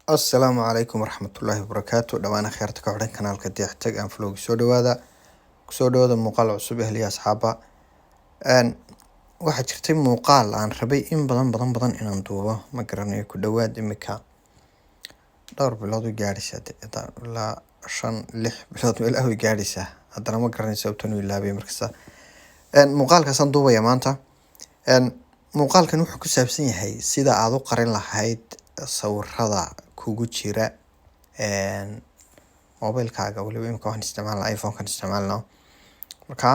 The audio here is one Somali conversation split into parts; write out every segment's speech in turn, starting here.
Assalaamu calaykum waraxmatullaahi wabarakaatu. Dhawaan khayrta ka xidhan kanaalka Deextag aan vlog soo dhawaada muuqaal cusub ehliya asxaaba. Waxaa jirtay muuqaal aan rabay in badan inaan duubo, ma garanayo ku dhawaad imika dhowr bilood u gaadhaysa ilaa 5-6 bilood meel ah u gaadhaysa, haddana ma garanayo sababta uu ilaabay markasta. Muuqaalkaasaan duubaya maanta. Muuqaalkan wuxuu ku saabsan yahay sida aad u qarin lahayd sawirada kugu jira mobilkaaga. Waliba imika waxaan isticmaalnaa iPhone-kan isticmaalnaa. Marka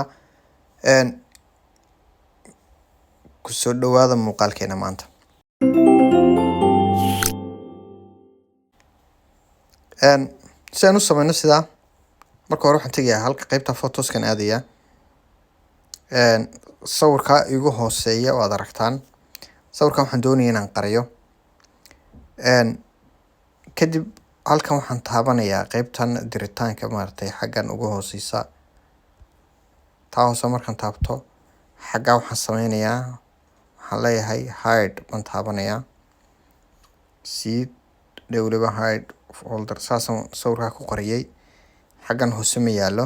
ku soo dhawaada muuqaalkeena maanta. Si aan u samayno sidaa, marka hore waxaan tegayaa halka qaybta photoskan aadaya. Sawirka igu hooseeya oo aad aragtaan. Sawirkan waxaan doonayaa inaan qariyo. Kadib halkan waxaan taabanayaa qaybtan diritaanka maartay xaggan ugu hooseysa. Taa hoose markaan taabto xagga waxaan sameynayaa, waxaan leeyahay hide baan taabanayaa. Waliba hide folder saasan sawirkaa ku qariyay. Xaggan hoose ma yaalo.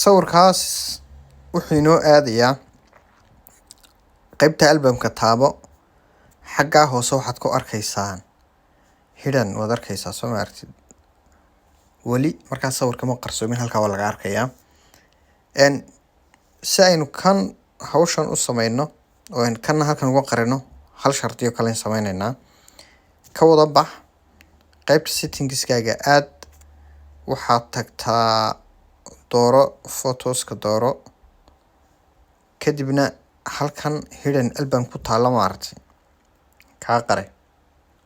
Sawirkaas wuxuu inoo aadayaa qaybta albumka taabo. Xagga hoose waxaad ku arkaysaan hidden, waad arkaysaa soo ma aragtid. Wali markaa sawirka ma qarsoomin, halkaa waa laga arkayaa. Si aynu kan hawshan u samayno oo aan kanna halkan uga qarino, hal shardiyo kale in sameynaynaa. Ka wada bax qaybta settingskaaga aad, waxaad tagtaa dooro photoska dooro. Kadibna halkan hidden album ku taala maartay kaa qare,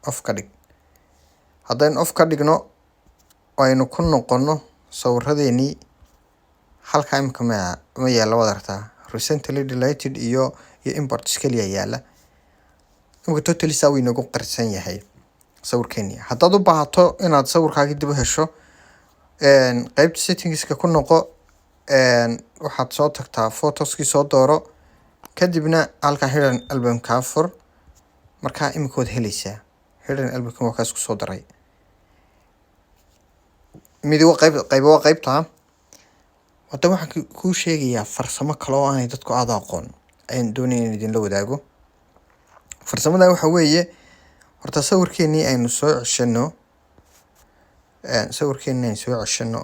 off ka dhig. Haddaan off ka dhigno aynu ku noqono sawiradeennii, halka imika ma yaala wada aragtaa recently deleted iyo imports kaliya yaala. Imika totally saa way nagu qarsan yahay sawirkeennii. Haddaad u baahato inaad sawirkaaga dib u hesho, qaybta settingska ku noqo. Waxaad soo tagtaa photoskii soo dooro. Kadibna halka hidden album kaa fur. Markaa imika waad helaysaa hidden album waa kaas ku soo daray. Mid waa qaybta. Hadda waxaan kuu sheegayaa farsamo kale oo aanay dadku aad aqoon ayaan doonaya in idinla wadaago. Farsamada waxa weeye, horta sawirkeennii aynu soo ceshano.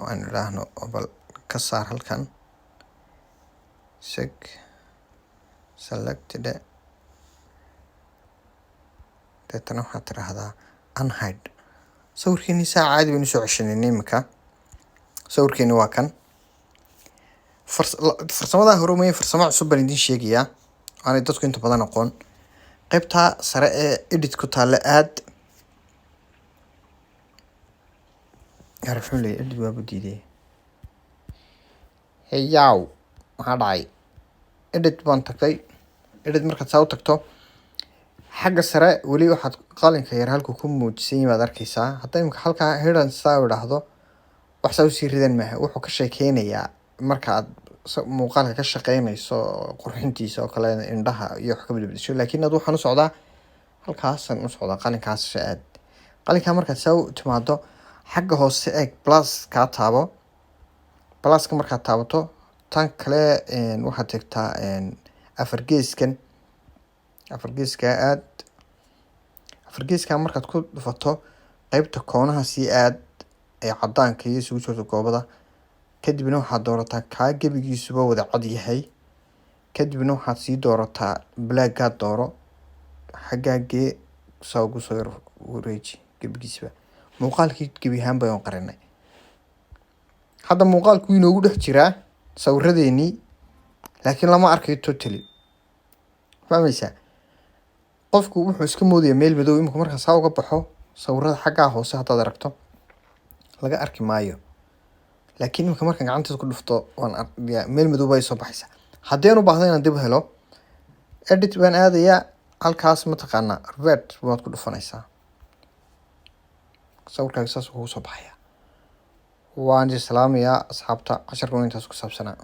Aan idhaahno bal ka saar halkan. Selected. Deetana waxaad tiraahdaa unhide. Sawirkeennii saa caadi baynu soo ceshanay imika. Sawirkeennii waa kan. Farsamada hore uma farsamo cusub baan idin sheegayaa aanay dadku inta badan aqoon. Qaybta sare ee edit ku taala aad. Arifin edit waa budiiday. Yaw maxaa dhacay? Edit baan tagay. Edit markaad saa u tagto, xagga sare wali waxaad qalinka yar halku ku muujisan yahay baad arkaysaa. Hadda imika halkaa hidden saa u idhaahdo, wax saa u sii ridan maaha. Wuxuu ka sheekeynayaa marka aad muuqaalka ka shaqeynayso qurxintiisa oo kale, indhaha iyo wax ka bedbedesho. Laakiin aad waxaan u socdaa halkaasan u socdaa qalinkaas aad. Qalinkaa markaad saa u timaado xagga hoose eeg plus kaa taabo. Pluska markaad taabato tan kale waxaad tagtaa afar geeska aad. Afar geeska markaad ku dhufato qaybta koonaha sii aad ee cadaanka iyo isugu jirto goobada. Kadibna waxaad doorataa kaa gebigiisuba wada cad yahay. Kadibna waxaad sii doorataa black dooro. Xaggaagee saa ugu soo wareeji gebigiisuba. Muuqaalkii gebi ahaan baan qarinay. Hadda muuqaalku inoogu dhex jiraa sawiradeennii, laakiin lama arkayo totally. Fahmaysaa? Qofku wuxuu iska moodayaa meel madow. Imika markaan saa uga baxo sawirada xaggaa hoose haddaad aragto laga arki maayo. Laakiin imika markaan gacanteeda ku dhufto meel madow bay soo baxaysaa. Haddii aan u baahdo inaan dib u helo, edit baan aadayaa. Halkaas mataqaanaa revert waad ku dhufanaysaa. Sawirkaaga saas ugu soo baxaya. Waan salaamayaa asxaabta. Casharkan intaas ku saabsanaa.